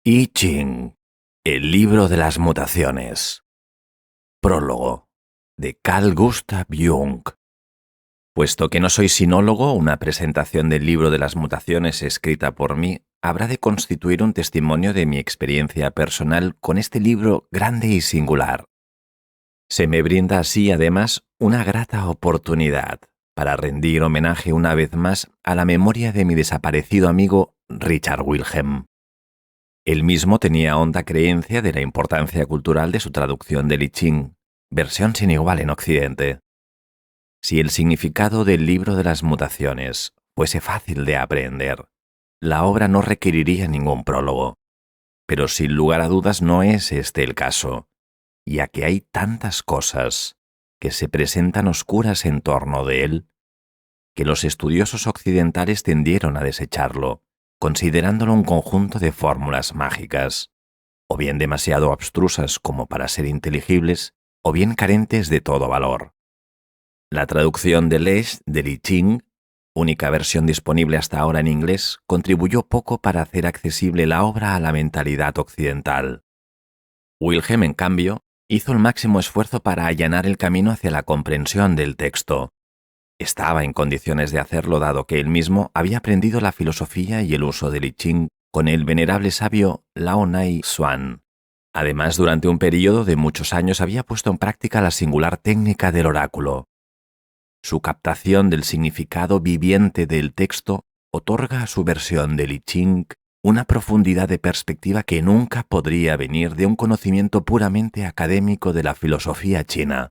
I Ching, el libro de las mutaciones. Prólogo, de Carl Gustav Jung. Puesto que no soy sinólogo, una presentación del libro de las mutaciones escrita por mí habrá de constituir un testimonio de mi experiencia personal con este libro grande y singular. Se me brinda así, además, una grata oportunidad para rendir homenaje una vez más a la memoria de mi desaparecido amigo Richard Wilhelm. Él mismo tenía honda creencia de la importancia cultural de su traducción del I Ching, versión sin igual en Occidente. Si el significado del libro de las mutaciones fuese fácil de aprender, la obra no requeriría ningún prólogo. Pero sin lugar a dudas no es este el caso, ya que hay tantas cosas que se presentan oscuras en torno de él, que los estudiosos occidentales tendieron a desecharlo, considerándolo un conjunto de fórmulas mágicas, o bien demasiado abstrusas como para ser inteligibles, o bien carentes de todo valor. La traducción de Lesch del I Ching, única versión disponible hasta ahora en inglés, contribuyó poco para hacer accesible la obra a la mentalidad occidental. Wilhelm, en cambio, hizo el máximo esfuerzo para allanar el camino hacia la comprensión del texto. Estaba en condiciones de hacerlo dado que él mismo había aprendido la filosofía y el uso del I Ching con el venerable sabio Lao Nai Xuan. Además, durante un período de muchos años había puesto en práctica la singular técnica del oráculo. Su captación del significado viviente del texto otorga a su versión del I Ching una profundidad de perspectiva que nunca podría venir de un conocimiento puramente académico de la filosofía china.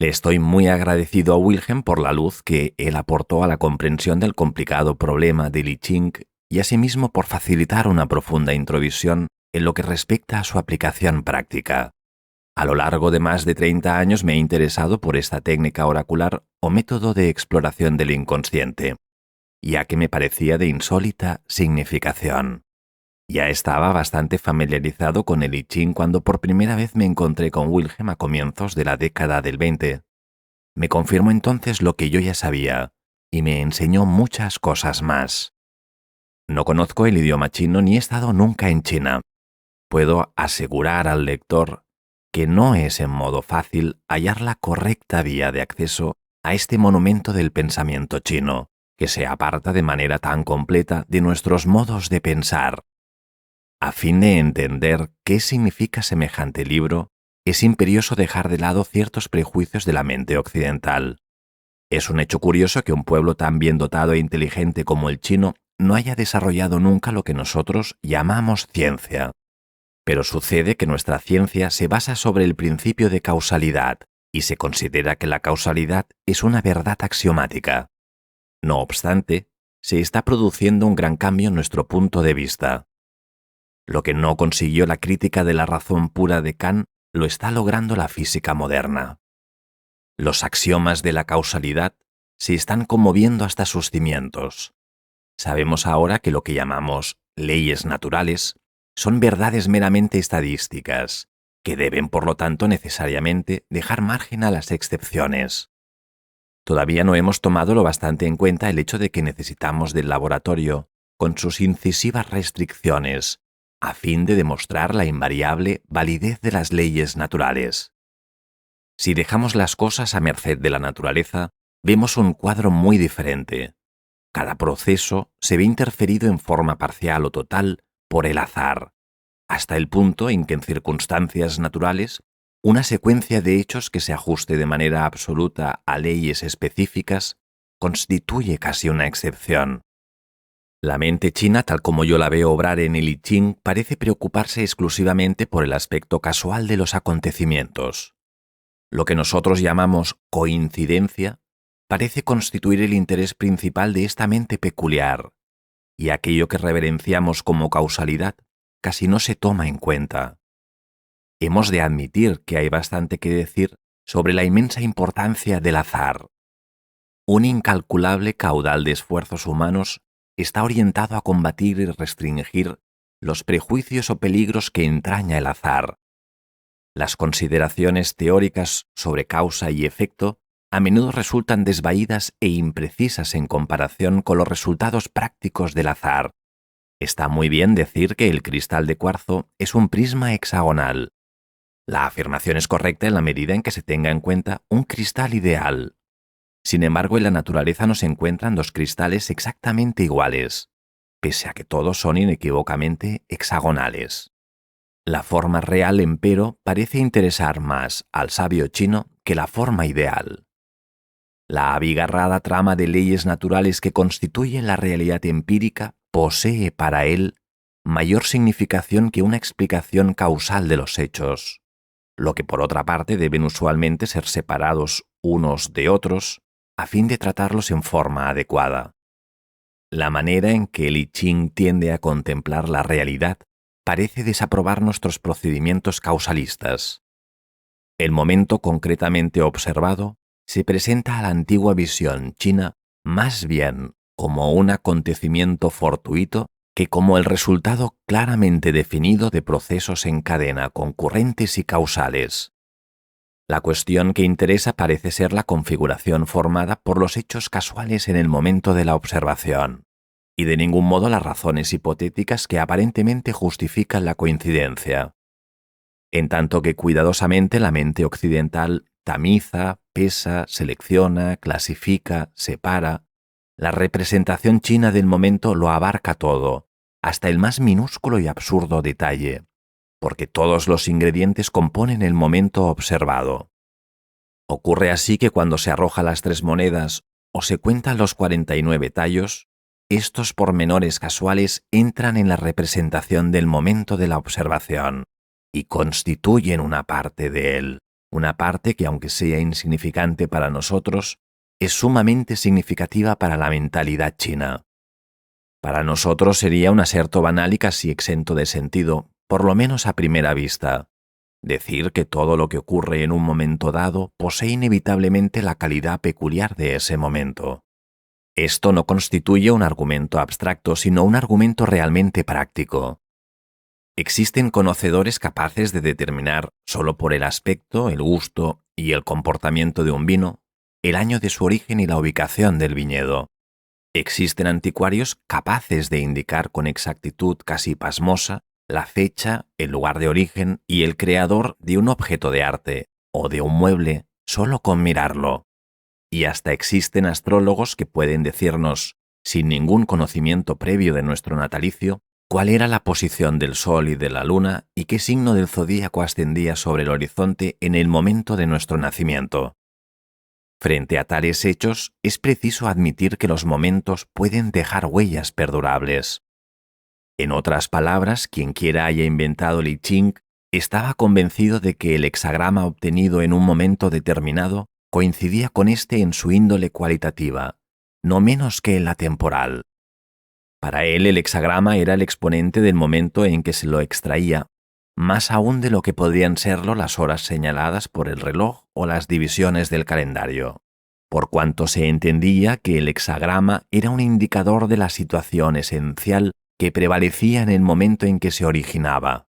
Le estoy muy agradecido a Wilhelm por la luz que él aportó a la comprensión del complicado problema del I Ching y asimismo por facilitar una profunda introvisión en lo que respecta a su aplicación práctica. A lo largo de más de 30 años me he interesado por esta técnica oracular o método de exploración del inconsciente, ya que me parecía de insólita significación. Ya estaba bastante familiarizado con el I Ching cuando por primera vez me encontré con Wilhelm a comienzos de la década del 20. Me confirmó entonces lo que yo ya sabía y me enseñó muchas cosas más. No conozco el idioma chino ni he estado nunca en China. Puedo asegurar al lector que no es en modo fácil hallar la correcta vía de acceso a este monumento del pensamiento chino, que se aparta de manera tan completa de nuestros modos de pensar. A fin de entender qué significa semejante libro, es imperioso dejar de lado ciertos prejuicios de la mente occidental. Es un hecho curioso que un pueblo tan bien dotado e inteligente como el chino no haya desarrollado nunca lo que nosotros llamamos ciencia. Pero sucede que nuestra ciencia se basa sobre el principio de causalidad y se considera que la causalidad es una verdad axiomática. No obstante, se está produciendo un gran cambio en nuestro punto de vista. Lo que no consiguió la crítica de la razón pura de Kant lo está logrando la física moderna. Los axiomas de la causalidad se están conmoviendo hasta sus cimientos. Sabemos ahora que lo que llamamos leyes naturales son verdades meramente estadísticas, que deben por lo tanto necesariamente dejar margen a las excepciones. Todavía no hemos tomado lo bastante en cuenta el hecho de que necesitamos del laboratorio, con sus incisivas restricciones, a fin de demostrar la invariable validez de las leyes naturales. Si dejamos las cosas a merced de la naturaleza, vemos un cuadro muy diferente. Cada proceso se ve interferido en forma parcial o total por el azar, hasta el punto en que en circunstancias naturales, una secuencia de hechos que se ajuste de manera absoluta a leyes específicas constituye casi una excepción. La mente china, tal como yo la veo obrar en el I Ching, parece preocuparse exclusivamente por el aspecto casual de los acontecimientos. Lo que nosotros llamamos coincidencia parece constituir el interés principal de esta mente peculiar, y aquello que reverenciamos como causalidad casi no se toma en cuenta. Hemos de admitir que hay bastante que decir sobre la inmensa importancia del azar. Un incalculable caudal de esfuerzos humanos está orientado a combatir y restringir los prejuicios o peligros que entraña el azar. Las consideraciones teóricas sobre causa y efecto a menudo resultan desvaídas e imprecisas en comparación con los resultados prácticos del azar. Está muy bien decir que el cristal de cuarzo es un prisma hexagonal. La afirmación es correcta en la medida en que se tenga en cuenta un cristal ideal. Sin embargo, en la naturaleza no se encuentran dos cristales exactamente iguales, pese a que todos son inequívocamente hexagonales. La forma real, empero, parece interesar más al sabio chino que la forma ideal. La abigarrada trama de leyes naturales que constituyen la realidad empírica posee para él mayor significación que una explicación causal de los hechos, lo que por otra parte deben usualmente ser separados unos de otros a fin de tratarlos en forma adecuada. La manera en que el I Ching tiende a contemplar la realidad parece desaprobar nuestros procedimientos causalistas. El momento concretamente observado se presenta a la antigua visión china más bien como un acontecimiento fortuito que como el resultado claramente definido de procesos en cadena concurrentes y causales. La cuestión que interesa parece ser la configuración formada por los hechos casuales en el momento de la observación, y de ningún modo las razones hipotéticas que aparentemente justifican la coincidencia. En tanto que cuidadosamente la mente occidental tamiza, pesa, selecciona, clasifica, separa, la representación china del momento lo abarca todo, hasta el más minúsculo y absurdo detalle, porque todos los ingredientes componen el momento observado. Ocurre así que cuando se arroja las 3 monedas o se cuentan los 49 tallos, estos pormenores casuales entran en la representación del momento de la observación y constituyen una parte de él, una parte que, aunque sea insignificante para nosotros, es sumamente significativa para la mentalidad china. Para nosotros sería un aserto banal y casi exento de sentido, por lo menos a primera vista, decir que todo lo que ocurre en un momento dado posee inevitablemente la calidad peculiar de ese momento. Esto no constituye un argumento abstracto, sino un argumento realmente práctico. Existen conocedores capaces de determinar, solo por el aspecto, el gusto y el comportamiento de un vino, el año de su origen y la ubicación del viñedo. Existen anticuarios capaces de indicar con exactitud casi pasmosa la fecha, el lugar de origen y el creador de un objeto de arte o de un mueble solo con mirarlo. Y hasta existen astrólogos que pueden decirnos, sin ningún conocimiento previo de nuestro natalicio, cuál era la posición del Sol y de la Luna y qué signo del zodíaco ascendía sobre el horizonte en el momento de nuestro nacimiento. Frente a tales hechos, es preciso admitir que los momentos pueden dejar huellas perdurables. En otras palabras, quienquiera haya inventado el I Ching estaba convencido de que el hexagrama obtenido en un momento determinado coincidía con éste en su índole cualitativa, no menos que en la temporal. Para él el hexagrama era el exponente del momento en que se lo extraía, más aún de lo que podrían serlo las horas señaladas por el reloj o las divisiones del calendario, por cuanto se entendía que el hexagrama era un indicador de la situación esencial que prevalecía en el momento en que se originaba.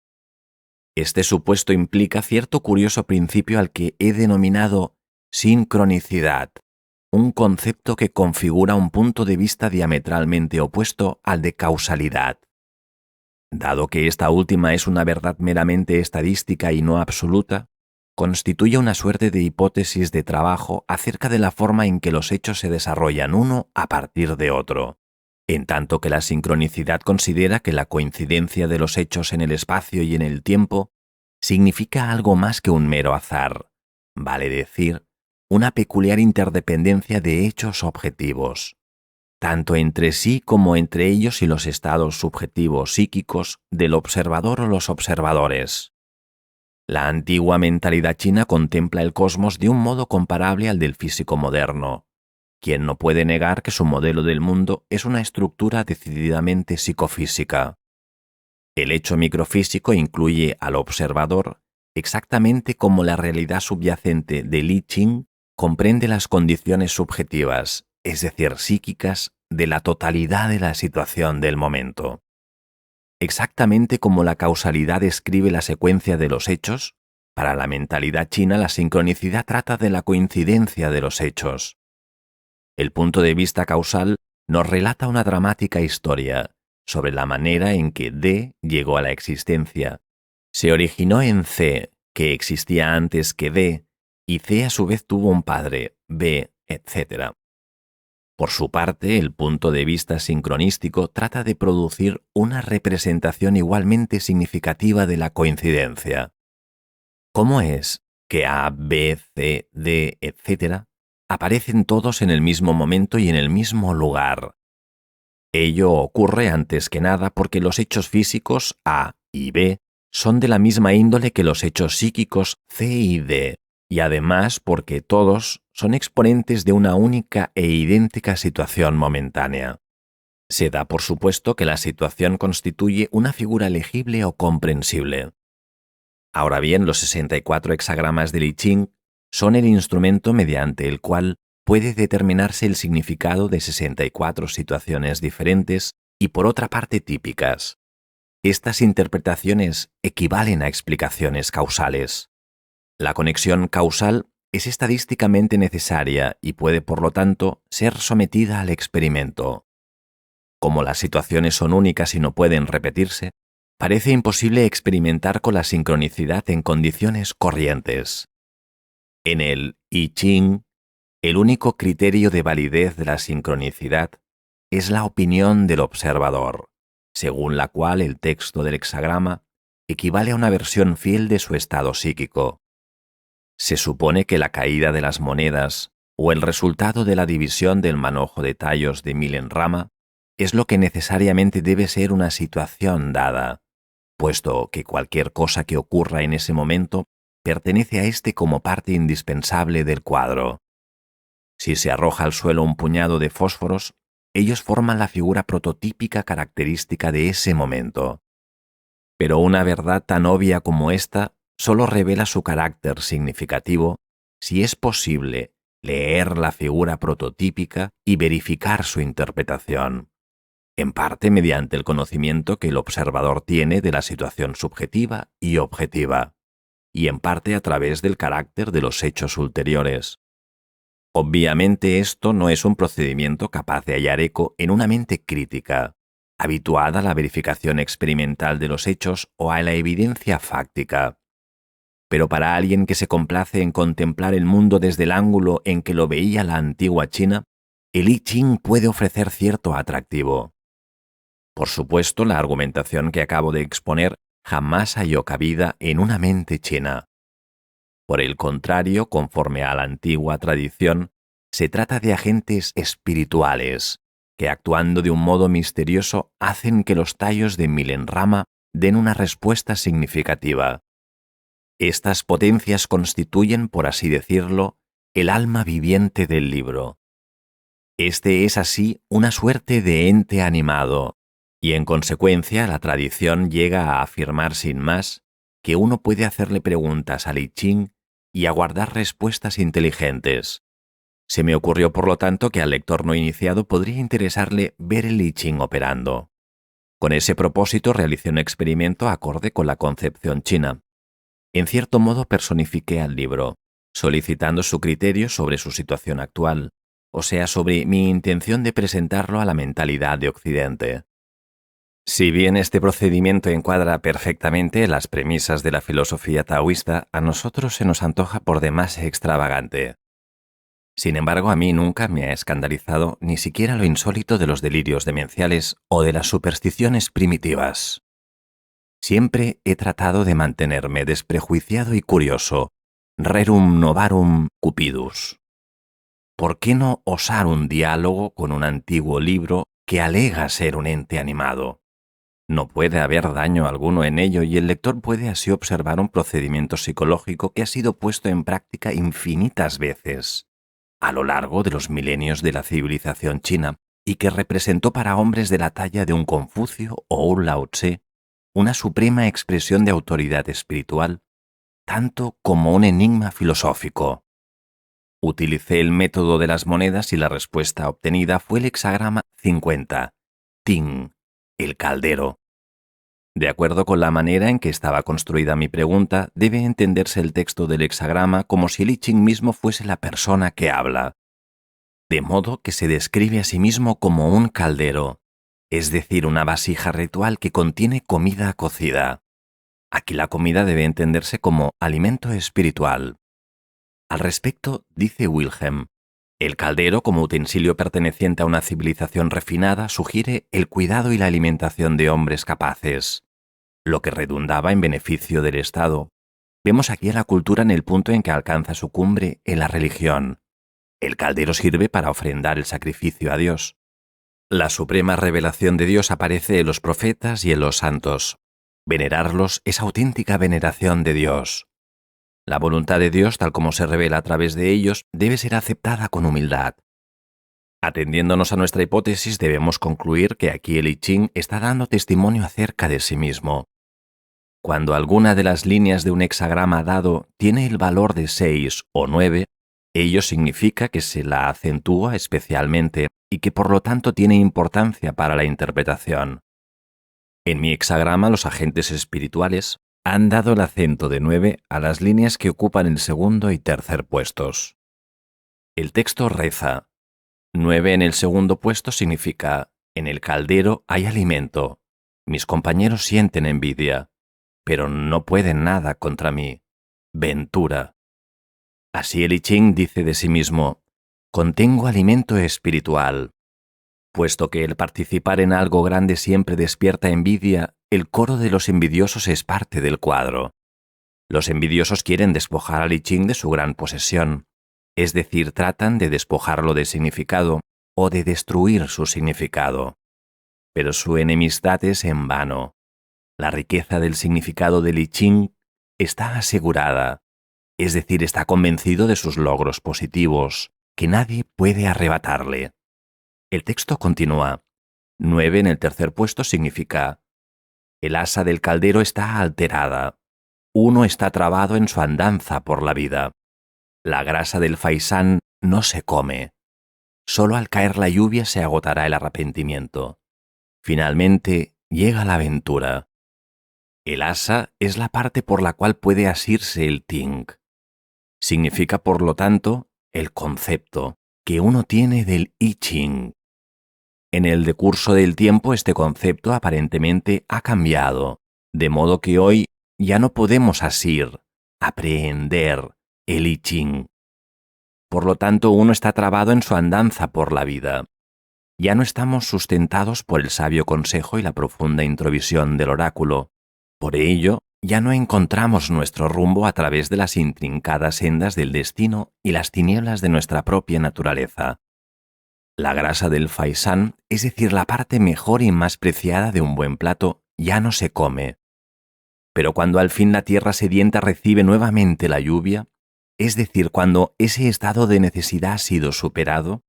Este supuesto implica cierto curioso principio al que he denominado sincronicidad, un concepto que configura un punto de vista diametralmente opuesto al de causalidad. Dado que esta última es una verdad meramente estadística y no absoluta, constituye una suerte de hipótesis de trabajo acerca de la forma en que los hechos se desarrollan uno a partir de otro, en tanto que la sincronicidad considera que la coincidencia de los hechos en el espacio y en el tiempo significa algo más que un mero azar, vale decir, una peculiar interdependencia de hechos objetivos, tanto entre sí como entre ellos y los estados subjetivos psíquicos del observador o los observadores. La antigua mentalidad china contempla el cosmos de un modo comparable al del físico moderno, quien no puede negar que su modelo del mundo es una estructura decididamente psicofísica. El hecho microfísico incluye al observador exactamente como la realidad subyacente del I Ching comprende las condiciones subjetivas, es decir, psíquicas, de la totalidad de la situación del momento. Exactamente como la causalidad describe la secuencia de los hechos, para la mentalidad china la sincronicidad trata de la coincidencia de los hechos. El punto de vista causal nos relata una dramática historia, sobre la manera en que D llegó a la existencia. Se originó en C, que existía antes que D, y C a su vez tuvo un padre, B, etc. Por su parte, el punto de vista sincronístico trata de producir una representación igualmente significativa de la coincidencia. ¿Cómo es que A, B, C, D, etc. aparecen todos en el mismo momento y en el mismo lugar? Ello ocurre antes que nada porque los hechos físicos A y B son de la misma índole que los hechos psíquicos C y D, y además porque todos son exponentes de una única e idéntica situación momentánea. Se da por supuesto que la situación constituye una figura legible o comprensible. Ahora bien, los 64 hexagramas del I Ching son el instrumento mediante el cual puede determinarse el significado de 64 situaciones diferentes y por otra parte típicas. Estas interpretaciones equivalen a explicaciones causales. La conexión causal es estadísticamente necesaria y puede, por lo tanto, ser sometida al experimento. Como las situaciones son únicas y no pueden repetirse, parece imposible experimentar con la sincronicidad en condiciones corrientes. En el I Ching, el único criterio de validez de la sincronicidad es la opinión del observador, según la cual el texto del hexagrama equivale a una versión fiel de su estado psíquico. Se supone que la caída de las monedas o el resultado de la división del manojo de tallos de Milenrama es lo que necesariamente debe ser una situación dada, puesto que cualquier cosa que ocurra en ese momento pertenece a éste como parte indispensable del cuadro. Si se arroja al suelo un puñado de fósforos, ellos forman la figura prototípica característica de ese momento. Pero una verdad tan obvia como esta solo revela su carácter significativo si es posible leer la figura prototípica y verificar su interpretación, en parte mediante el conocimiento que el observador tiene de la situación subjetiva y objetiva, y en parte a través del carácter de los hechos ulteriores. Obviamente esto no es un procedimiento capaz de hallar eco en una mente crítica, habituada a la verificación experimental de los hechos o a la evidencia fáctica. Pero para alguien que se complace en contemplar el mundo desde el ángulo en que lo veía la antigua China, el I Ching puede ofrecer cierto atractivo. Por supuesto, la argumentación que acabo de exponer jamás halló cabida en una mente china. Por el contrario, conforme a la antigua tradición, se trata de agentes espirituales que, actuando de un modo misterioso, hacen que los tallos de Milenrama den una respuesta significativa. Estas potencias constituyen, por así decirlo, el alma viviente del libro. Este es así una suerte de ente animado, y en consecuencia la tradición llega a afirmar sin más que uno puede hacerle preguntas al I Ching y aguardar respuestas inteligentes. Se me ocurrió, por lo tanto, que al lector no iniciado podría interesarle ver el I Ching operando. Con ese propósito realicé un experimento acorde con la concepción china. En cierto modo personifiqué al libro, solicitando su criterio sobre su situación actual, o sea, sobre mi intención de presentarlo a la mentalidad de Occidente. Si bien este procedimiento encuadra perfectamente las premisas de la filosofía taoísta, a nosotros se nos antoja por demás extravagante. Sin embargo, a mí nunca me ha escandalizado ni siquiera lo insólito de los delirios demenciales o de las supersticiones primitivas. Siempre he tratado de mantenerme desprejuiciado y curioso, rerum novarum cupidus. ¿Por qué no osar un diálogo con un antiguo libro que alega ser un ente animado? No puede haber daño alguno en ello y el lector puede así observar un procedimiento psicológico que ha sido puesto en práctica infinitas veces a lo largo de los milenios de la civilización china y que representó para hombres de la talla de un Confucio o un Lao Tse una suprema expresión de autoridad espiritual, tanto como un enigma filosófico. Utilicé el método de las monedas y la respuesta obtenida fue el hexagrama 50, Ting, el caldero. De acuerdo con la manera en que estaba construida mi pregunta, debe entenderse el texto del hexagrama como si el I Ching mismo fuese la persona que habla. De modo que se describe a sí mismo como un caldero, es decir, una vasija ritual que contiene comida cocida. Aquí la comida debe entenderse como alimento espiritual. Al respecto, dice Wilhelm, el caldero como utensilio perteneciente a una civilización refinada sugiere el cuidado y la alimentación de hombres capaces, lo que redundaba en beneficio del Estado. Vemos aquí a la cultura en el punto en que alcanza su cumbre en la religión. El caldero sirve para ofrendar el sacrificio a Dios. La suprema revelación de Dios aparece en los profetas y en los santos. Venerarlos es auténtica veneración de Dios. La voluntad de Dios, tal como se revela a través de ellos, debe ser aceptada con humildad. Atendiéndonos a nuestra hipótesis, debemos concluir que aquí el I Ching está dando testimonio acerca de sí mismo. Cuando alguna de las líneas de un hexagrama dado tiene el valor de 6 o 9, ello significa que se la acentúa especialmente y que por lo tanto tiene importancia para la interpretación. En mi hexagrama los agentes espirituales han dado el acento de 9 a las líneas que ocupan el segundo y tercer puestos. El texto reza: 9 en el segundo puesto significa: en el caldero hay alimento, mis compañeros sienten envidia, pero no pueden nada contra mí. Ventura. Así el I Ching dice de sí mismo: contengo alimento espiritual. Puesto que el participar en algo grande siempre despierta envidia, el coro de los envidiosos es parte del cuadro. Los envidiosos quieren despojar al I Ching de su gran posesión, es decir, tratan de despojarlo de significado o de destruir su significado. Pero su enemistad es en vano. La riqueza del significado del I Ching está asegurada, es decir, está convencido de sus logros positivos, que nadie puede arrebatarle. El texto continúa: 9 en el tercer puesto significa: el asa del caldero está alterada, uno está trabado en su andanza por la vida. La grasa del faisán no se come. Solo al caer la lluvia se agotará el arrepentimiento. Finalmente llega la aventura. El asa es la parte por la cual puede asirse el ting. Significa, por lo tanto, el concepto que uno tiene del I Ching. En el decurso del tiempo este concepto aparentemente ha cambiado, de modo que hoy ya no podemos asir, aprehender el I Ching. Por lo tanto, uno está trabado en su andanza por la vida. Ya no estamos sustentados por el sabio consejo y la profunda introvisión del oráculo. Por ello, ya no encontramos nuestro rumbo a través de las intrincadas sendas del destino y las tinieblas de nuestra propia naturaleza. La grasa del faisán, es decir, la parte mejor y más preciada de un buen plato, ya no se come. Pero cuando al fin la tierra sedienta recibe nuevamente la lluvia, es decir, cuando ese estado de necesidad ha sido superado,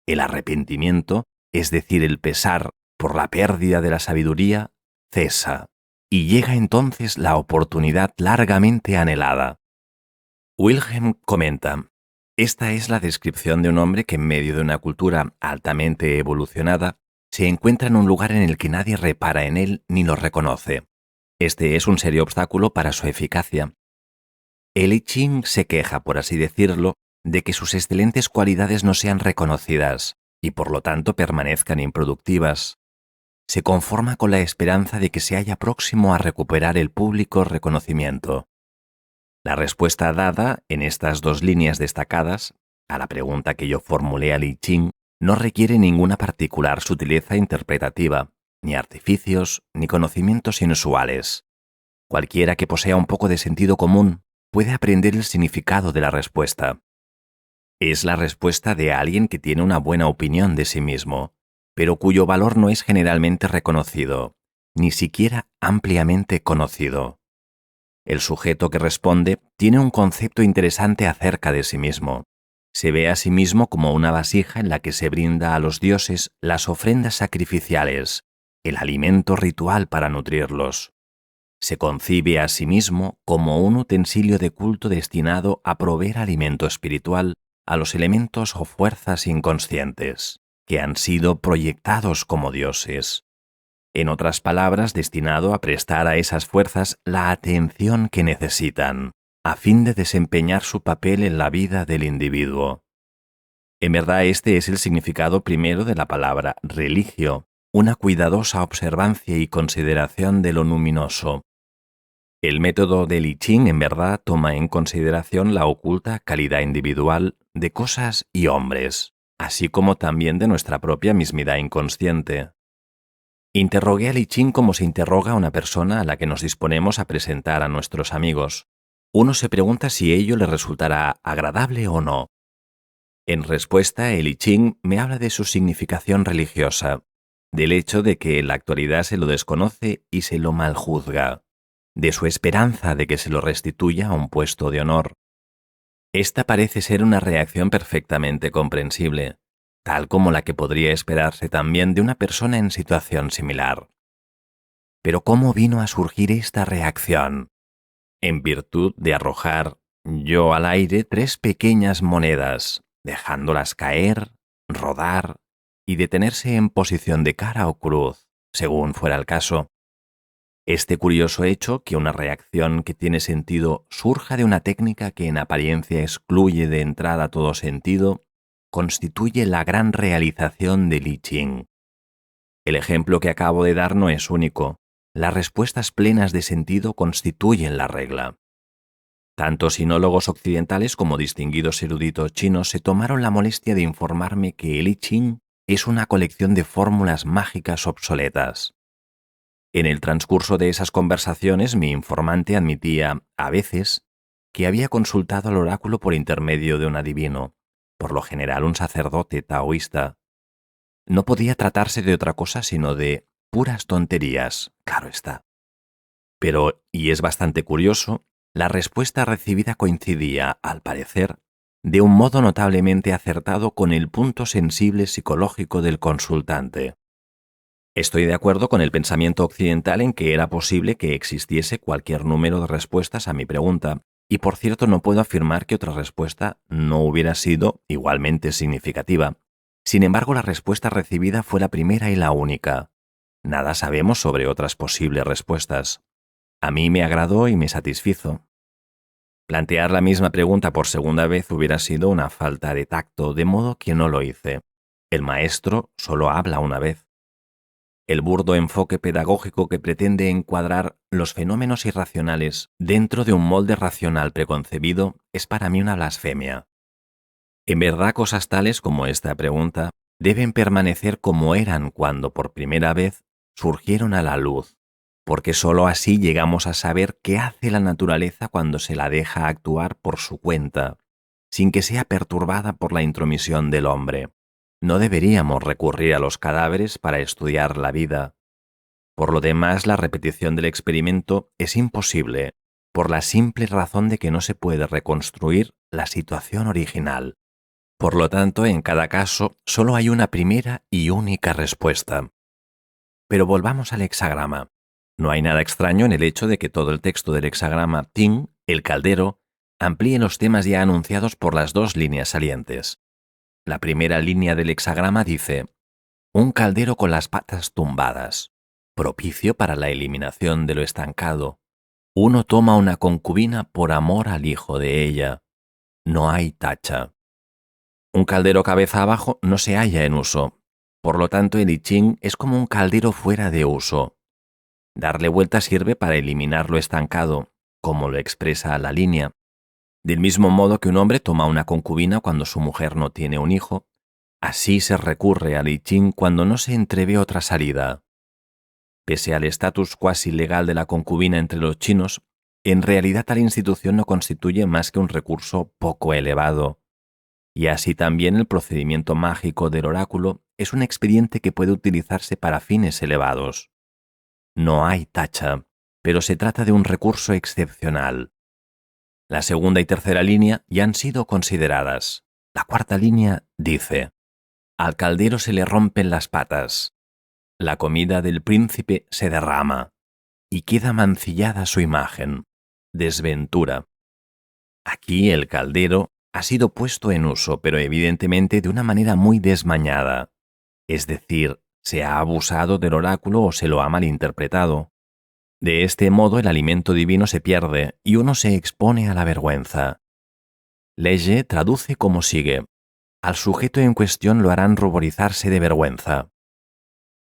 el arrepentimiento, es decir, el pesar por la pérdida de la sabiduría, cesa, y llega entonces la oportunidad largamente anhelada. Wilhelm comenta: esta es la descripción de un hombre que en medio de una cultura altamente evolucionada se encuentra en un lugar en el que nadie repara en él ni lo reconoce. Este es un serio obstáculo para su eficacia. El I Ching se queja, por así decirlo, de que sus excelentes cualidades no sean reconocidas y por lo tanto permanezcan improductivas. Se conforma con la esperanza de que se haya próximo a recuperar el público reconocimiento. La respuesta dada en estas dos líneas destacadas a la pregunta que yo formulé al I Ching no requiere ninguna particular sutileza interpretativa, ni artificios, ni conocimientos inusuales. Cualquiera que posea un poco de sentido común puede aprender el significado de la respuesta. Es la respuesta de alguien que tiene una buena opinión de sí mismo, pero cuyo valor no es generalmente reconocido, ni siquiera ampliamente conocido. El sujeto que responde tiene un concepto interesante acerca de sí mismo. Se ve a sí mismo como una vasija en la que se brinda a los dioses las ofrendas sacrificiales, el alimento ritual para nutrirlos. Se concibe a sí mismo como un utensilio de culto destinado a proveer alimento espiritual a los elementos o fuerzas inconscientes, que han sido proyectados como dioses. En otras palabras, destinado a prestar a esas fuerzas la atención que necesitan, a fin de desempeñar su papel en la vida del individuo. En verdad, este es el significado primero de la palabra religio, una cuidadosa observancia y consideración de lo luminoso. El método del I Ching en verdad toma en consideración la oculta calidad individual de cosas y hombres, así como también de nuestra propia mismidad inconsciente. Interrogué al I Ching como se interroga a una persona a la que nos disponemos a presentar a nuestros amigos. Uno se pregunta si ello le resultará agradable o no. En respuesta, el I Ching me habla de su significación religiosa, del hecho de que en la actualidad se lo desconoce y se lo maljuzga, de su esperanza de que se lo restituya a un puesto de honor. Esta parece ser una reacción perfectamente comprensible, tal como la que podría esperarse también de una persona en situación similar. Pero ¿cómo vino a surgir esta reacción? En virtud de arrojar yo al aire 3 pequeñas monedas, dejándolas caer, rodar y detenerse en posición de cara o cruz, según fuera el caso. Este curioso hecho, que una reacción que tiene sentido surja de una técnica que en apariencia excluye de entrada todo sentido, constituye la gran realización del I Ching. El ejemplo que acabo de dar no es único. Las respuestas plenas de sentido constituyen la regla. Tanto sinólogos occidentales como distinguidos eruditos chinos se tomaron la molestia de informarme que el I Ching es una colección de fórmulas mágicas obsoletas. En el transcurso de esas conversaciones, mi informante admitía, a veces, que había consultado al oráculo por intermedio de un adivino, por lo general un sacerdote taoísta. No podía tratarse de otra cosa sino de puras tonterías, claro está. Pero, y es bastante curioso, la respuesta recibida coincidía, al parecer, de un modo notablemente acertado con el punto sensible psicológico del consultante. Estoy de acuerdo con el pensamiento occidental en que era posible que existiese cualquier número de respuestas a mi pregunta, y por cierto no puedo afirmar que otra respuesta no hubiera sido igualmente significativa. Sin embargo, la respuesta recibida fue la primera y la única. Nada sabemos sobre otras posibles respuestas. A mí me agradó y me satisfizo. Plantear la misma pregunta por segunda vez hubiera sido una falta de tacto, de modo que no lo hice. El maestro solo habla una vez. El burdo enfoque pedagógico que pretende encuadrar los fenómenos irracionales dentro de un molde racional preconcebido es para mí una blasfemia. En verdad, cosas tales como esta pregunta deben permanecer como eran cuando por primera vez surgieron a la luz, porque sólo así llegamos a saber qué hace la naturaleza cuando se la deja actuar por su cuenta, sin que sea perturbada por la intromisión del hombre. No deberíamos recurrir a los cadáveres para estudiar la vida. Por lo demás, la repetición del experimento es imposible, por la simple razón de que no se puede reconstruir la situación original. Por lo tanto, en cada caso, solo hay una primera y única respuesta. Pero volvamos al hexagrama. No hay nada extraño en el hecho de que todo el texto del hexagrama Ting, el caldero, amplíe los temas ya anunciados por las 2 líneas salientes. La primera línea del hexagrama dice: un caldero con las patas tumbadas, propicio para la eliminación de lo estancado. Uno toma una concubina por amor al hijo de ella. No hay tacha. Un caldero cabeza abajo no se halla en uso. Por lo tanto, el I Ching es como un caldero fuera de uso. Darle vuelta sirve para eliminar lo estancado, como lo expresa la línea. Del mismo modo que un hombre toma una concubina cuando su mujer no tiene un hijo, así se recurre al I Ching cuando no se entrevé otra salida. Pese al estatus cuasi legal de la concubina entre los chinos, en realidad tal institución no constituye más que un recurso poco elevado. Y así también el procedimiento mágico del oráculo es un expediente que puede utilizarse para fines elevados. No hay tacha, pero se trata de un recurso excepcional. La segunda y tercera línea ya han sido consideradas. La cuarta línea dice: al caldero se le rompen las patas. La comida del príncipe se derrama y queda mancillada su imagen. Desventura. Aquí el caldero ha sido puesto en uso, pero evidentemente de una manera muy desmañada. Es decir, se ha abusado del oráculo o se lo ha malinterpretado. De este modo el alimento divino se pierde y uno se expone a la vergüenza. Leye traduce como sigue: al sujeto en cuestión lo harán ruborizarse de vergüenza.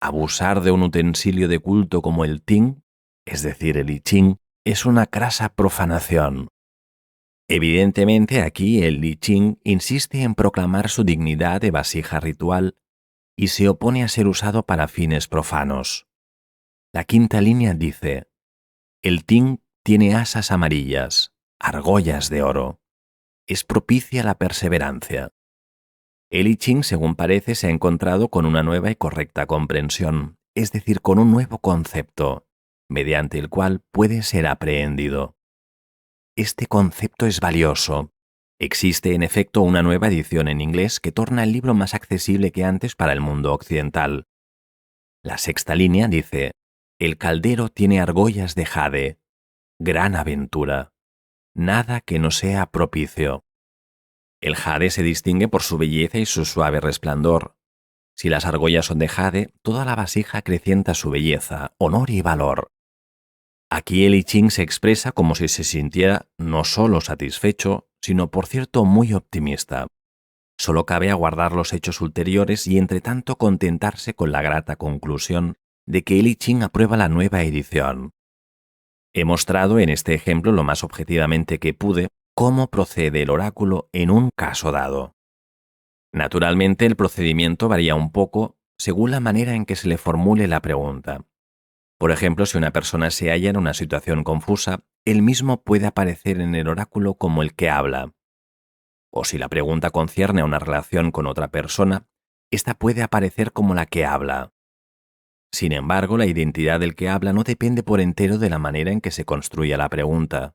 Abusar de un utensilio de culto como el ting, es decir, el I Ching, es una crasa profanación. Evidentemente, aquí el I Ching insiste en proclamar su dignidad de vasija ritual y se opone a ser usado para fines profanos. La quinta línea dice: el ting tiene asas amarillas, argollas de oro. Es propicia la perseverancia. El I Ching, según parece, se ha encontrado con una nueva y correcta comprensión, es decir, con un nuevo concepto, mediante el cual puede ser aprehendido. Este concepto es valioso. Existe, en efecto, una nueva edición en inglés que torna el libro más accesible que antes para el mundo occidental. La sexta línea dice: el caldero tiene argollas de jade. Gran aventura. Nada que no sea propicio. El jade se distingue por su belleza y su suave resplandor. Si las argollas son de jade, toda la vasija acrecienta su belleza, honor y valor. Aquí el I Ching se expresa como si se sintiera no solo satisfecho, sino por cierto muy optimista. Solo cabe aguardar los hechos ulteriores y entre tanto contentarse con la grata conclusión de que el I Ching aprueba la nueva edición. He mostrado en este ejemplo lo más objetivamente que pude cómo procede el oráculo en un caso dado. Naturalmente, el procedimiento varía un poco según la manera en que se le formule la pregunta. Por ejemplo, si una persona se halla en una situación confusa, él mismo puede aparecer en el oráculo como el que habla. O si la pregunta concierne a una relación con otra persona, ésta puede aparecer como la que habla. Sin embargo, la identidad del que habla no depende por entero de la manera en que se construya la pregunta,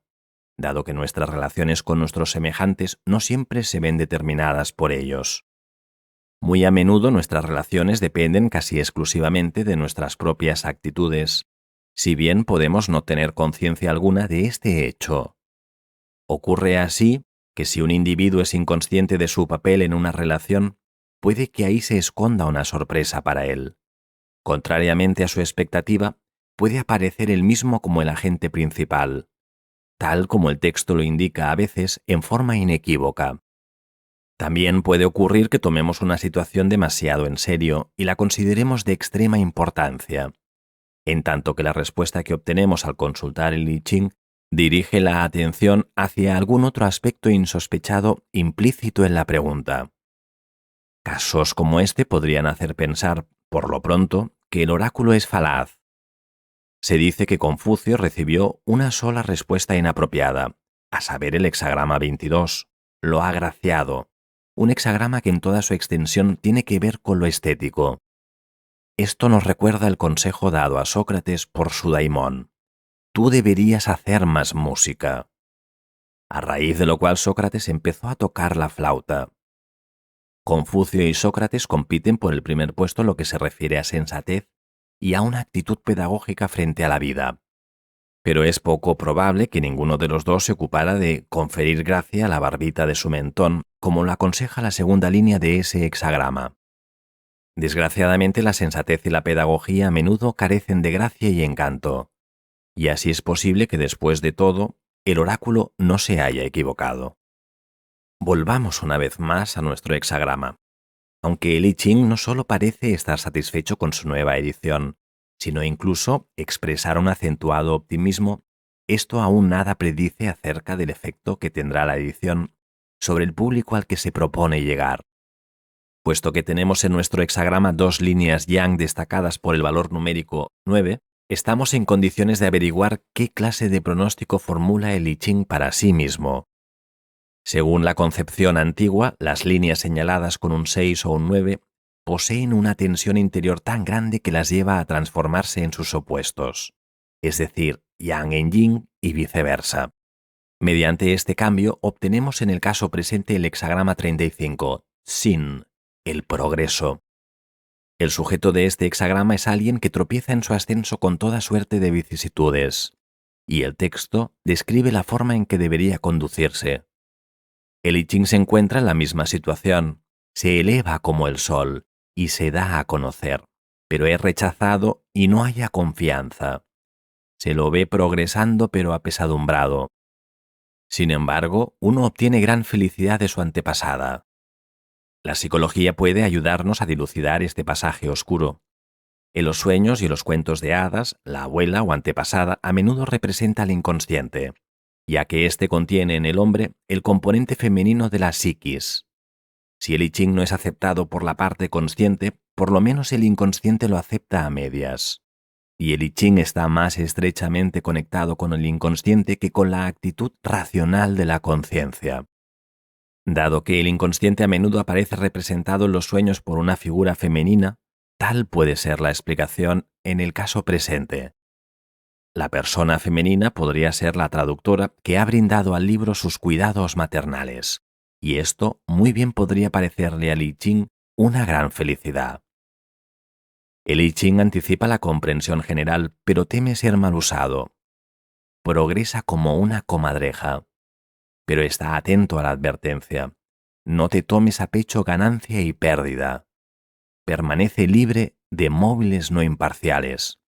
dado que nuestras relaciones con nuestros semejantes no siempre se ven determinadas por ellos. Muy a menudo nuestras relaciones dependen casi exclusivamente de nuestras propias actitudes, si bien podemos no tener conciencia alguna de este hecho. Ocurre así que si un individuo es inconsciente de su papel en una relación, puede que ahí se esconda una sorpresa para él. Contrariamente a su expectativa, puede aparecer él mismo como el agente principal, tal como el texto lo indica a veces en forma inequívoca. También puede ocurrir que tomemos una situación demasiado en serio y la consideremos de extrema importancia, en tanto que la respuesta que obtenemos al consultar el I Ching dirige la atención hacia algún otro aspecto insospechado implícito en la pregunta. Casos como este podrían hacer pensar, por lo pronto, que el oráculo es falaz. Se dice que Confucio recibió una sola respuesta inapropiada, a saber el hexagrama 22, lo agraciado, un hexagrama que en toda su extensión tiene que ver con lo estético. Esto nos recuerda el consejo dado a Sócrates por su daimón: tú deberías hacer más música. A raíz de lo cual Sócrates empezó a tocar la flauta. Confucio y Sócrates compiten por el primer puesto en lo que se refiere a sensatez y a una actitud pedagógica frente a la vida. Pero es poco probable que ninguno de los dos se ocupara de conferir gracia a la barbita de su mentón, como lo aconseja la segunda línea de ese hexagrama. Desgraciadamente, la sensatez y la pedagogía a menudo carecen de gracia y encanto, y así es posible que después de todo, el oráculo no se haya equivocado. Volvamos una vez más a nuestro hexagrama. Aunque el I Ching no solo parece estar satisfecho con su nueva edición, sino incluso expresar un acentuado optimismo, esto aún nada predice acerca del efecto que tendrá la edición sobre el público al que se propone llegar. Puesto que tenemos en nuestro hexagrama dos líneas yang destacadas por el valor numérico 9, estamos en condiciones de averiguar qué clase de pronóstico formula el I Ching para sí mismo. Según la concepción antigua, las líneas señaladas con un 6 o un 9 poseen una tensión interior tan grande que las lleva a transformarse en sus opuestos, es decir, yang en yin y viceversa. Mediante este cambio obtenemos en el caso presente el hexagrama 35, Sin, el progreso. El sujeto de este hexagrama es alguien que tropieza en su ascenso con toda suerte de vicisitudes, y el texto describe la forma en que debería conducirse. El I Ching se encuentra en la misma situación, se eleva como el sol y se da a conocer, pero es rechazado y no haya confianza. Se lo ve progresando pero apesadumbrado. Sin embargo, uno obtiene gran felicidad de su antepasada. La psicología puede ayudarnos a dilucidar este pasaje oscuro. En los sueños y los cuentos de hadas, la abuela o antepasada a menudo representa al inconsciente, ya que éste contiene en el hombre el componente femenino de la psiquis. Si el I Ching no es aceptado por la parte consciente, por lo menos el inconsciente lo acepta a medias. Y el I Ching está más estrechamente conectado con el inconsciente que con la actitud racional de la conciencia. Dado que el inconsciente a menudo aparece representado en los sueños por una figura femenina, tal puede ser la explicación en el caso presente. La persona femenina podría ser la traductora que ha brindado al libro sus cuidados maternales, y esto muy bien podría parecerle al I Ching una gran felicidad. El I Ching anticipa la comprensión general, pero teme ser mal usado. Progresa como una comadreja, pero está atento a la advertencia. No te tomes a pecho ganancia y pérdida. Permanece libre de móviles no imparciales.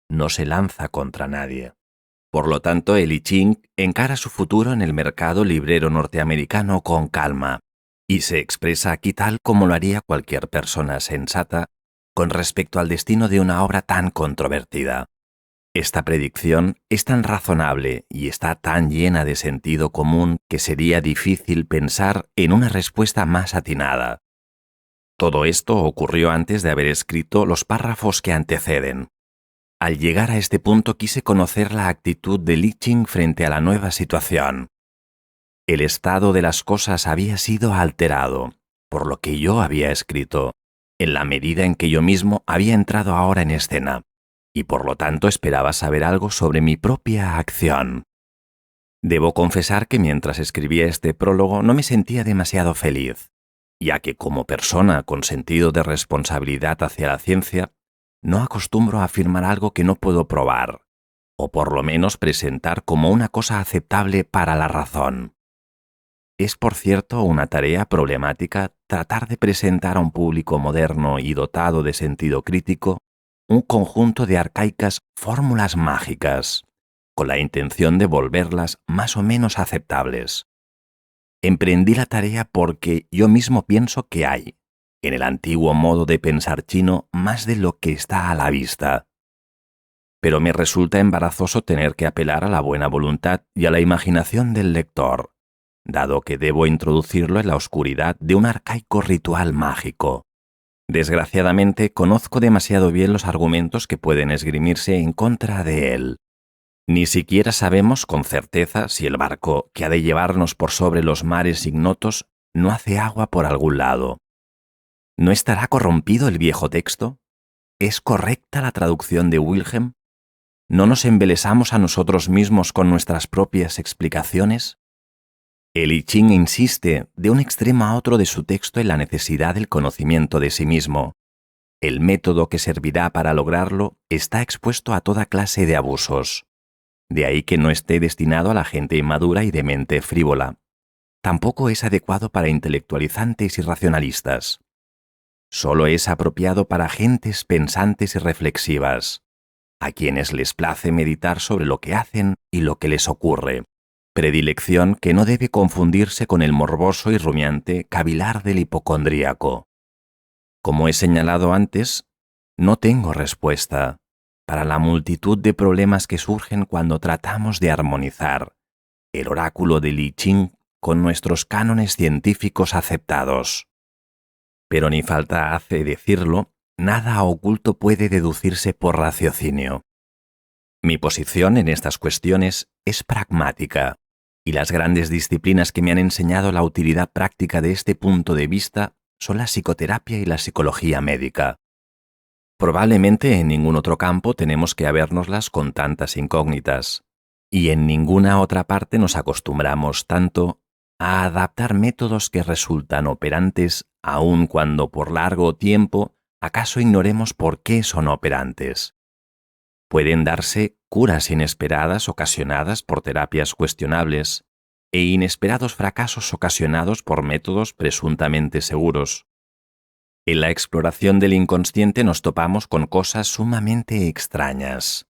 No se lanza contra nadie. Por lo tanto, el I Ching encara su futuro en el mercado librero norteamericano con calma y se expresa aquí tal como lo haría cualquier persona sensata con respecto al destino de una obra tan controvertida. Esta predicción es tan razonable y está tan llena de sentido común que sería difícil pensar en una respuesta más atinada. Todo esto ocurrió antes de haber escrito los párrafos que anteceden. Al llegar a este punto quise conocer la actitud de I Ching frente a la nueva situación. El estado de las cosas había sido alterado, por lo que yo había escrito, en la medida en que yo mismo había entrado ahora en escena, y por lo tanto esperaba saber algo sobre mi propia acción. Debo confesar que mientras escribía este prólogo no me sentía demasiado feliz, ya que como persona con sentido de responsabilidad hacia la ciencia, no acostumbro a afirmar algo que no puedo probar, o por lo menos presentar como una cosa aceptable para la razón. Es, por cierto, una tarea problemática tratar de presentar a un público moderno y dotado de sentido crítico un conjunto de arcaicas fórmulas mágicas, con la intención de volverlas más o menos aceptables. Emprendí la tarea porque yo mismo pienso que hay, en el antiguo modo de pensar chino, más de lo que está a la vista. Pero me resulta embarazoso tener que apelar a la buena voluntad y a la imaginación del lector, dado que debo introducirlo en la oscuridad de un arcaico ritual mágico. Desgraciadamente, conozco demasiado bien los argumentos que pueden esgrimirse en contra de él. Ni siquiera sabemos con certeza si el barco que ha de llevarnos por sobre los mares ignotos no hace agua por algún lado. ¿No estará corrompido el viejo texto? ¿Es correcta la traducción de Wilhelm? ¿No nos embelesamos a nosotros mismos con nuestras propias explicaciones? El I Ching insiste de un extremo a otro de su texto en la necesidad del conocimiento de sí mismo. El método que servirá para lograrlo está expuesto a toda clase de abusos. De ahí que no esté destinado a la gente inmadura y de mente frívola. Tampoco es adecuado para intelectualizantes y racionalistas. Solo es apropiado para gentes pensantes y reflexivas, a quienes les place meditar sobre lo que hacen y lo que les ocurre, predilección que no debe confundirse con el morboso y rumiante cavilar del hipocondríaco. Como he señalado antes, no tengo respuesta para la multitud de problemas que surgen cuando tratamos de armonizar el oráculo de I Ching con nuestros cánones científicos aceptados. Pero ni falta hace decirlo, nada oculto puede deducirse por raciocinio. Mi posición en estas cuestiones es pragmática, y las grandes disciplinas que me han enseñado la utilidad práctica de este punto de vista son la psicoterapia y la psicología médica. Probablemente en ningún otro campo tenemos que habérnoslas con tantas incógnitas, y en ninguna otra parte nos acostumbramos tanto a adaptar métodos que resultan operantes aun cuando por largo tiempo acaso ignoremos por qué son operantes. Pueden darse curas inesperadas ocasionadas por terapias cuestionables e inesperados fracasos ocasionados por métodos presuntamente seguros. En la exploración del inconsciente nos topamos con cosas sumamente extrañas,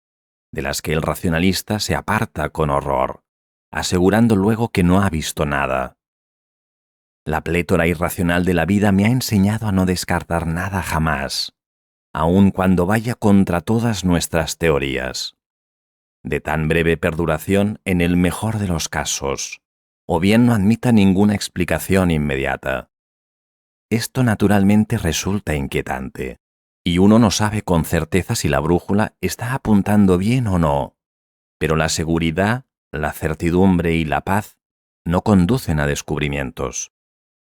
de las que el racionalista se aparta con horror, asegurando luego que no ha visto nada. La plétora irracional de la vida me ha enseñado a no descartar nada jamás, aun cuando vaya contra todas nuestras teorías. De tan breve perduración en el mejor de los casos, o bien no admita ninguna explicación inmediata. Esto naturalmente resulta inquietante, y uno no sabe con certeza si la brújula está apuntando bien o no, pero la seguridad, la certidumbre y la paz no conducen a descubrimientos.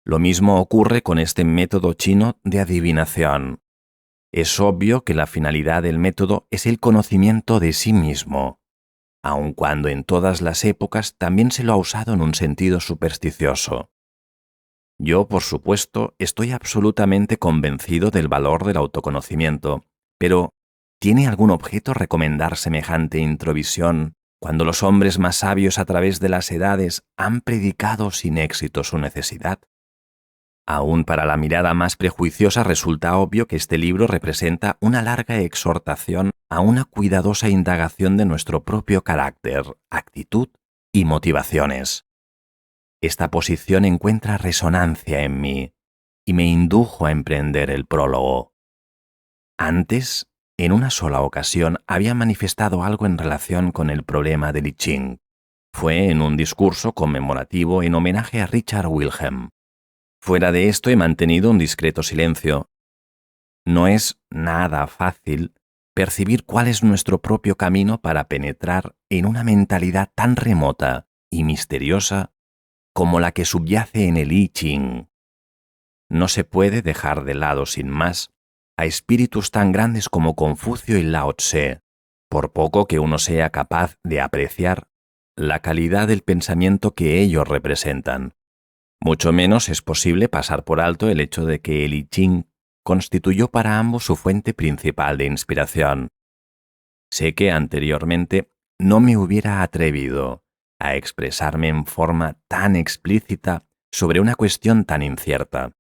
Lo mismo ocurre con este método chino de adivinación. Es obvio que la finalidad del método es el conocimiento de sí mismo, aun cuando en todas las épocas también se lo ha usado en un sentido supersticioso. Yo, por supuesto, estoy absolutamente convencido del valor del autoconocimiento, pero ¿tiene algún objeto recomendar semejante introvisión cuando los hombres más sabios a través de las edades han predicado sin éxito su necesidad? Aún para la mirada más prejuiciosa resulta obvio que este libro representa una larga exhortación a una cuidadosa indagación de nuestro propio carácter, actitud y motivaciones. Esta posición encuentra resonancia en mí y me indujo a emprender el prólogo. Antes, en una sola ocasión, había manifestado algo en relación con el problema del I Ching. Fue en un discurso conmemorativo en homenaje a Richard Wilhelm. Fuera de esto he mantenido un discreto silencio. No es nada fácil percibir cuál es nuestro propio camino para penetrar en una mentalidad tan remota y misteriosa como la que subyace en el I Ching. No se puede dejar de lado sin más a espíritus tan grandes como Confucio y Lao Tse, por poco que uno sea capaz de apreciar la calidad del pensamiento que ellos representan. Mucho menos es posible pasar por alto el hecho de que el I Ching constituyó para ambos su fuente principal de inspiración. Sé que anteriormente no me hubiera atrevido a expresarme en forma tan explícita sobre una cuestión tan incierta.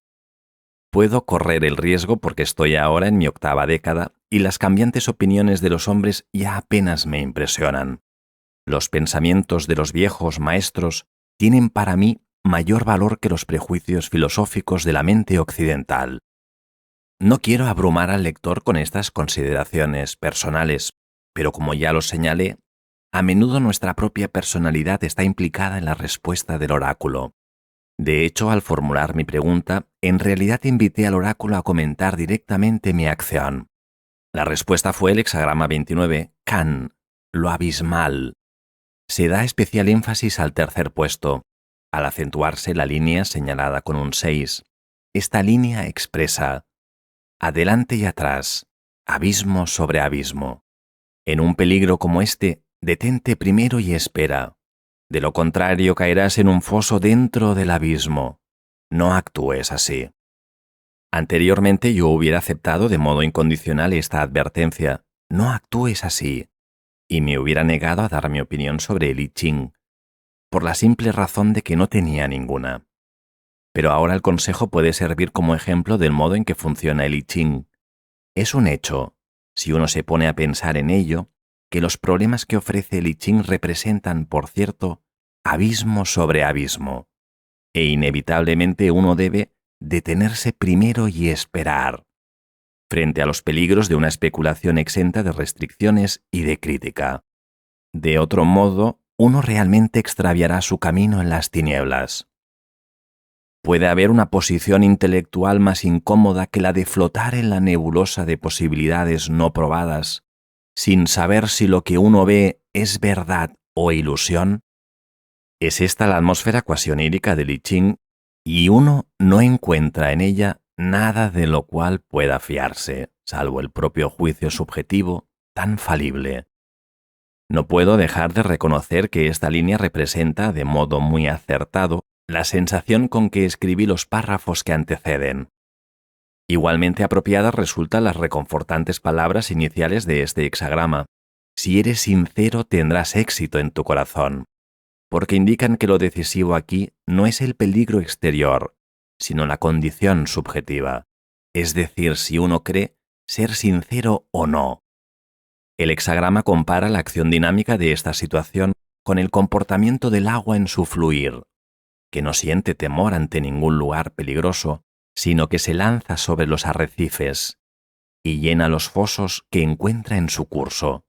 Puedo correr el riesgo porque estoy ahora en mi 8ª década y las cambiantes opiniones de los hombres ya apenas me impresionan. Los pensamientos de los viejos maestros tienen para mí mayor valor que los prejuicios filosóficos de la mente occidental. No quiero abrumar al lector con estas consideraciones personales, pero como ya lo señalé, a menudo nuestra propia personalidad está implicada en la respuesta del oráculo. De hecho, al formular mi pregunta, en realidad invité al oráculo a comentar directamente mi acción. La respuesta fue el hexagrama 29, Kan, lo abismal. Se da especial énfasis al tercer puesto, al acentuarse la línea señalada con un 6. Esta línea expresa adelante y atrás, abismo sobre abismo. En un peligro como este, detente primero y espera. De lo contrario caerás en un foso dentro del abismo. No actúes así. Anteriormente yo hubiera aceptado de modo incondicional esta advertencia, no actúes así, y me hubiera negado a dar mi opinión sobre el I Ching, por la simple razón de que no tenía ninguna. Pero ahora el consejo puede servir como ejemplo del modo en que funciona el I Ching. Es un hecho, si uno se pone a pensar en ello, que los problemas que ofrece el I Ching representan, por cierto, abismo sobre abismo, e inevitablemente uno debe detenerse primero y esperar, frente a los peligros de una especulación exenta de restricciones y de crítica. De otro modo, uno realmente extraviará su camino en las tinieblas. Puede haber una posición intelectual más incómoda que la de flotar en la nebulosa de posibilidades no probadas, sin saber si lo que uno ve es verdad o ilusión. Es esta la atmósfera cuasi onírica del I Ching, y uno no encuentra en ella nada de lo cual pueda fiarse, salvo el propio juicio subjetivo, tan falible. No puedo dejar de reconocer que esta línea representa, de modo muy acertado, la sensación con que escribí los párrafos que anteceden. Igualmente apropiadas resultan las reconfortantes palabras iniciales de este hexagrama. Si eres sincero, tendrás éxito en tu corazón, porque indican que lo decisivo aquí no es el peligro exterior, sino la condición subjetiva, es decir, si uno cree ser sincero o no. El hexagrama compara la acción dinámica de esta situación con el comportamiento del agua en su fluir, que no siente temor ante ningún lugar peligroso, sino que se lanza sobre los arrecifes, y llena los fosos que encuentra en su curso.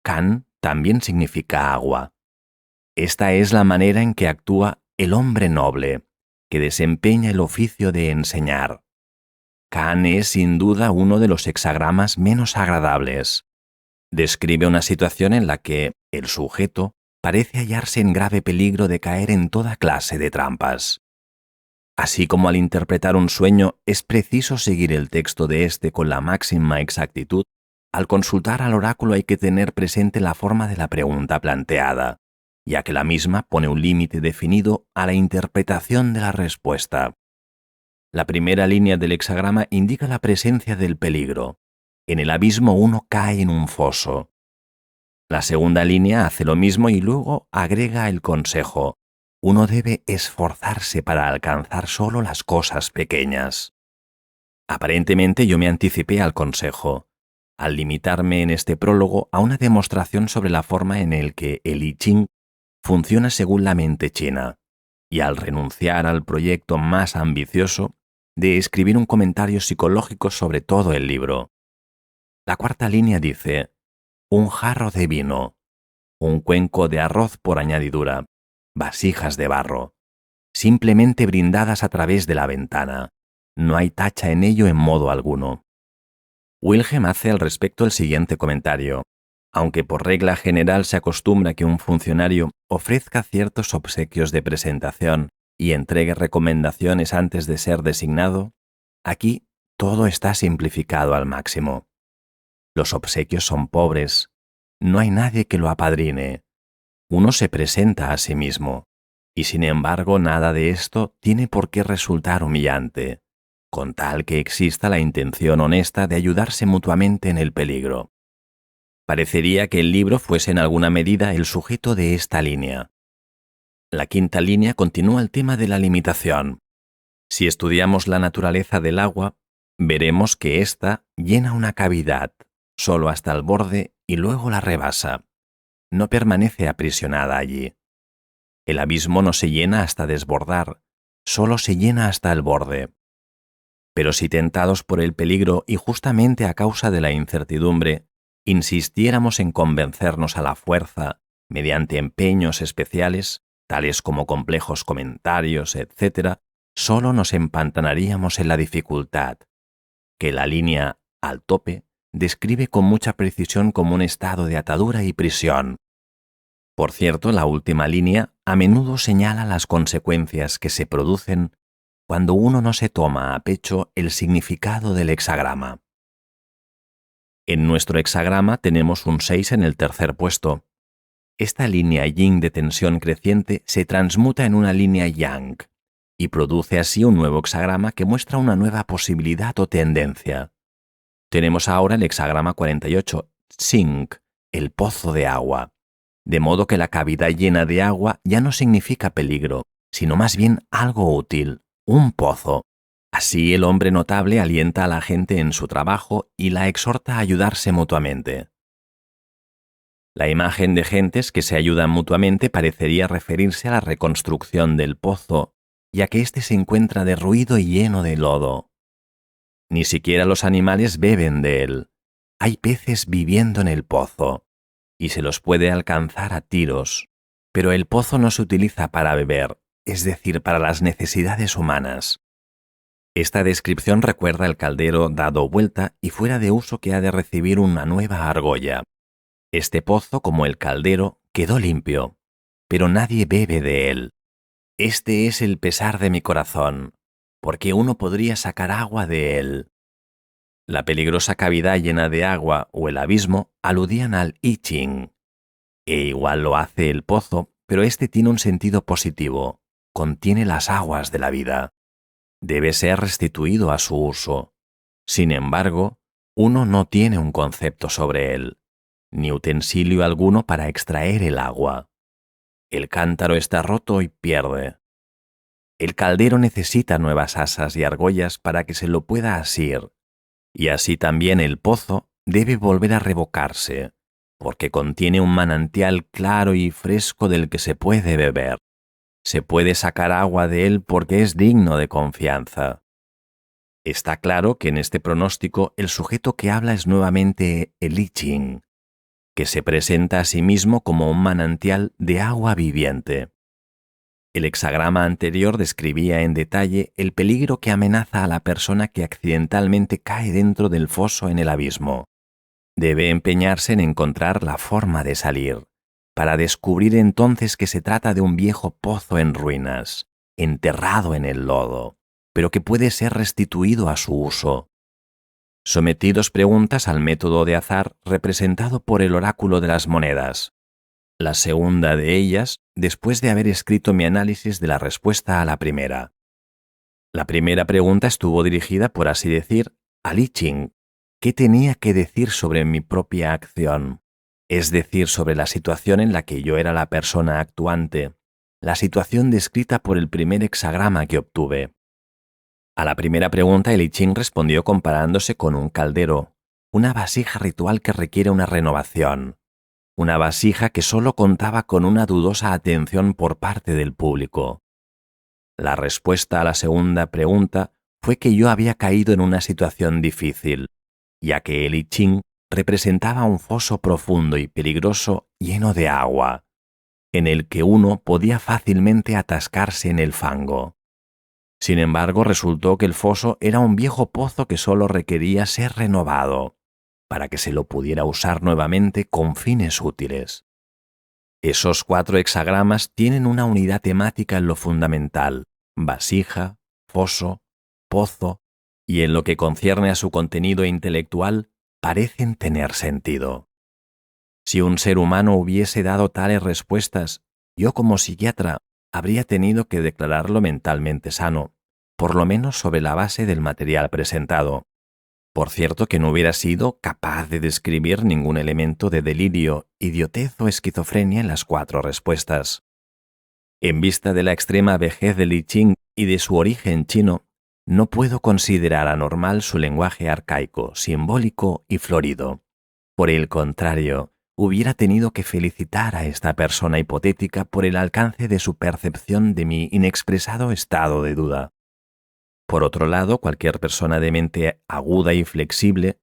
Kan también significa agua. Esta es la manera en que actúa el hombre noble, que desempeña el oficio de enseñar. Kan es sin duda uno de los hexagramas menos agradables. Describe una situación en la que el sujeto parece hallarse en grave peligro de caer en toda clase de trampas. Así como al interpretar un sueño es preciso seguir el texto de éste con la máxima exactitud, al consultar al oráculo hay que tener presente la forma de la pregunta planteada, ya que la misma pone un límite definido a la interpretación de la respuesta. La primera línea del hexagrama indica la presencia del peligro. En el abismo uno cae en un foso. La segunda línea hace lo mismo y luego agrega el consejo. Uno debe esforzarse para alcanzar solo las cosas pequeñas. Aparentemente yo me anticipé al consejo, al limitarme en este prólogo a una demostración sobre la forma en la que el I Ching funciona según la mente china, y al renunciar al proyecto más ambicioso de escribir un comentario psicológico sobre todo el libro. La cuarta línea dice: un jarro de vino, un cuenco de arroz por añadidura, vasijas de barro, simplemente brindadas a través de la ventana. No hay tacha en ello en modo alguno. Wilhelm hace al respecto el siguiente comentario. Aunque por regla general se acostumbra que un funcionario ofrezca ciertos obsequios de presentación y entregue recomendaciones antes de ser designado, aquí todo está simplificado al máximo. Los obsequios son pobres, no hay nadie que lo apadrine. Uno se presenta a sí mismo, y sin embargo nada de esto tiene por qué resultar humillante, con tal que exista la intención honesta de ayudarse mutuamente en el peligro. Parecería que el libro fuese en alguna medida el sujeto de esta línea. La quinta línea continúa el tema de la limitación. Si estudiamos la naturaleza del agua, veremos que ésta llena una cavidad, solo hasta el borde y luego la rebasa. No permanece aprisionada allí. El abismo no se llena hasta desbordar, solo se llena hasta el borde. Pero si tentados por el peligro y justamente a causa de la incertidumbre, insistiéramos en convencernos a la fuerza mediante empeños especiales, tales como complejos comentarios, etc., solo nos empantanaríamos en la dificultad, que la línea al tope describe con mucha precisión como un estado de atadura y prisión. Por cierto, la última línea a menudo señala las consecuencias que se producen cuando uno no se toma a pecho el significado del hexagrama. En nuestro hexagrama tenemos un 6 en el tercer puesto. Esta línea yin de tensión creciente se transmuta en una línea yang y produce así un nuevo hexagrama que muestra una nueva posibilidad o tendencia. Tenemos ahora el hexagrama 48, Xing, el pozo de agua. De modo que la cavidad llena de agua ya no significa peligro, sino más bien algo útil, un pozo. Así el hombre notable alienta a la gente en su trabajo y la exhorta a ayudarse mutuamente. La imagen de gentes que se ayudan mutuamente parecería referirse a la reconstrucción del pozo, ya que éste se encuentra derruido y lleno de lodo. Ni siquiera los animales beben de él. Hay peces viviendo en el pozo, y se los puede alcanzar a tiros, pero el pozo no se utiliza para beber, es decir, para las necesidades humanas. Esta descripción recuerda el caldero dado vuelta y fuera de uso que ha de recibir una nueva argolla. Este pozo, como el caldero, quedó limpio, pero nadie bebe de él. Este es el pesar de mi corazón, porque uno podría sacar agua de él. La peligrosa cavidad llena de agua o el abismo aludían al I Ching. E igual lo hace el pozo, pero este tiene un sentido positivo, contiene las aguas de la vida. Debe ser restituido a su uso. Sin embargo, uno no tiene un concepto sobre él, ni utensilio alguno para extraer el agua. El cántaro está roto y pierde. El caldero necesita nuevas asas y argollas para que se lo pueda asir, y así también el pozo debe volver a revocarse, porque contiene un manantial claro y fresco del que se puede beber. Se puede sacar agua de él porque es digno de confianza. Está claro que en este pronóstico el sujeto que habla es nuevamente el I Ching, que se presenta a sí mismo como un manantial de agua viviente. El hexagrama anterior describía en detalle el peligro que amenaza a la persona que accidentalmente cae dentro del foso en el abismo. Debe empeñarse en encontrar la forma de salir, para descubrir entonces que se trata de un viejo pozo en ruinas, enterrado en el lodo, pero que puede ser restituido a su uso. Sometí 2 preguntas al método de azar representado por el oráculo de las monedas. La segunda de ellas, después de haber escrito mi análisis de la respuesta a la primera. La primera pregunta estuvo dirigida, por así decir, al I Ching. ¿Qué tenía que decir sobre mi propia acción? Es decir, sobre la situación en la que yo era la persona actuante, la situación descrita por el primer hexagrama que obtuve. A la primera pregunta el I Ching respondió comparándose con un caldero, una vasija ritual que requiere una renovación, una vasija que solo contaba con una dudosa atención por parte del público. La respuesta a la segunda pregunta fue que yo había caído en una situación difícil, ya que el I Ching representaba un foso profundo y peligroso lleno de agua, en el que uno podía fácilmente atascarse en el fango. Sin embargo, resultó que el foso era un viejo pozo que solo requería ser renovado, para que se lo pudiera usar nuevamente con fines útiles. Esos 4 hexagramas tienen una unidad temática en lo fundamental: vasija, foso, pozo, y en lo que concierne a su contenido intelectual, parecen tener sentido. Si un ser humano hubiese dado tales respuestas, yo como psiquiatra habría tenido que declararlo mentalmente sano, por lo menos sobre la base del material presentado. Por cierto que no hubiera sido capaz de describir ningún elemento de delirio, idiotez o esquizofrenia en las 4 respuestas. En vista de la extrema vejez del I Ching y de su origen chino, no puedo considerar anormal su lenguaje arcaico, simbólico y florido. Por el contrario, hubiera tenido que felicitar a esta persona hipotética por el alcance de su percepción de mi inexpresado estado de duda. Por otro lado, cualquier persona de mente aguda y flexible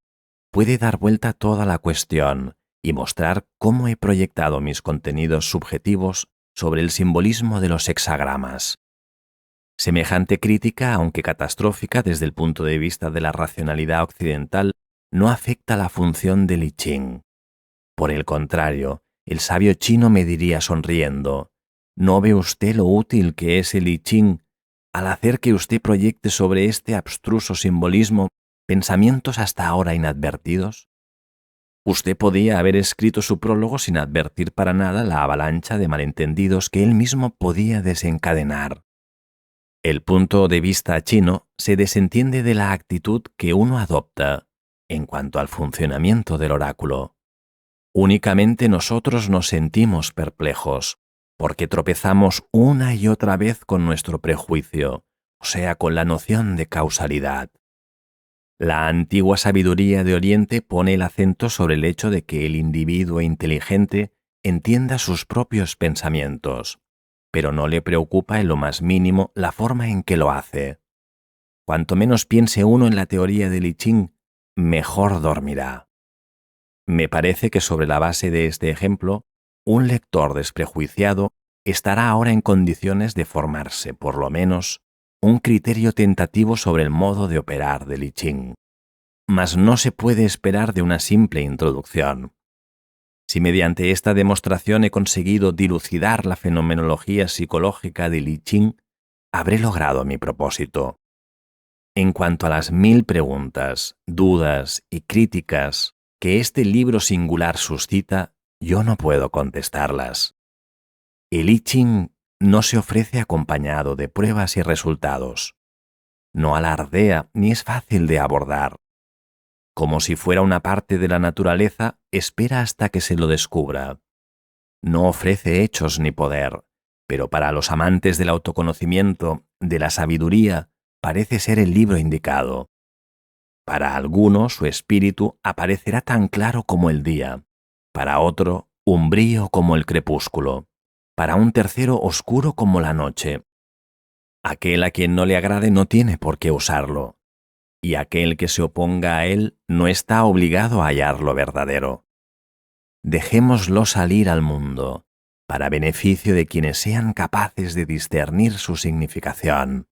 puede dar vuelta a toda la cuestión y mostrar cómo he proyectado mis contenidos subjetivos sobre el simbolismo de los hexagramas. Semejante crítica, aunque catastrófica desde el punto de vista de la racionalidad occidental, no afecta la función del I Ching. Por el contrario, el sabio chino me diría sonriendo: ¿no ve usted lo útil que es el I Ching al hacer que usted proyecte sobre este abstruso simbolismo pensamientos hasta ahora inadvertidos? Usted podía haber escrito su prólogo sin advertir para nada la avalancha de malentendidos que él mismo podía desencadenar. El punto de vista chino se desentiende de la actitud que uno adopta en cuanto al funcionamiento del oráculo. Únicamente nosotros nos sentimos perplejos, porque tropezamos una y otra vez con nuestro prejuicio, o sea, con la noción de causalidad. La antigua sabiduría de Oriente pone el acento sobre el hecho de que el individuo inteligente entienda sus propios pensamientos, pero no le preocupa en lo más mínimo la forma en que lo hace. Cuanto menos piense uno en la teoría del I Ching, mejor dormirá. Me parece que sobre la base de este ejemplo, un lector desprejuiciado estará ahora en condiciones de formarse, por lo menos, un criterio tentativo sobre el modo de operar del I Ching. Mas no se puede esperar de una simple introducción. Si mediante esta demostración he conseguido dilucidar la fenomenología psicológica del I Ching, habré logrado mi propósito. En cuanto a las 1000 preguntas, dudas y críticas que este libro singular suscita, yo no puedo contestarlas. El I Ching no se ofrece acompañado de pruebas y resultados. No alardea ni es fácil de abordar. Como si fuera una parte de la naturaleza, espera hasta que se lo descubra. No ofrece hechos ni poder, pero para los amantes del autoconocimiento, de la sabiduría, parece ser el libro indicado. Para alguno su espíritu aparecerá tan claro como el día, para otro umbrío como el crepúsculo, para un tercero oscuro como la noche. Aquel a quien no le agrade no tiene por qué usarlo. y aquel que se oponga a él no está obligado a hallar lo verdadero. Dejémoslo salir al mundo, para beneficio de quienes sean capaces de discernir su significación.